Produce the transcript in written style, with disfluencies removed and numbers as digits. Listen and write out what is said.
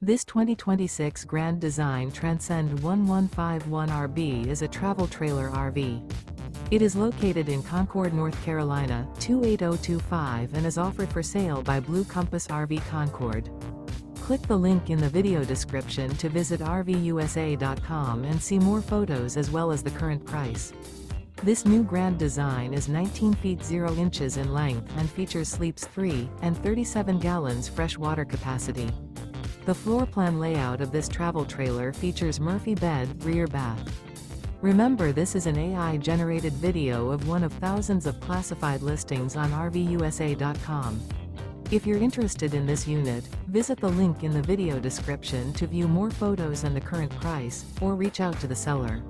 This 2026 Grand Design Transcend One 151RB is a travel trailer RV. It is located in Concord, North Carolina, 28025 and is offered for sale by Blue Compass RV Concord. Click the link in the video description to visit RVUSA.com and see more photos as well as the current price. This new Grand Design is 19 feet 0 inches in length and features sleeps 3 and 37 gallons fresh water capacity. The floor plan layout of this travel trailer features Murphy bed, rear bath. Remember, this is an AI-generated video of one of thousands of classified listings on RVUSA.com. If you're interested in this unit, visit the link in the video description to view more photos and the current price, or reach out to the seller.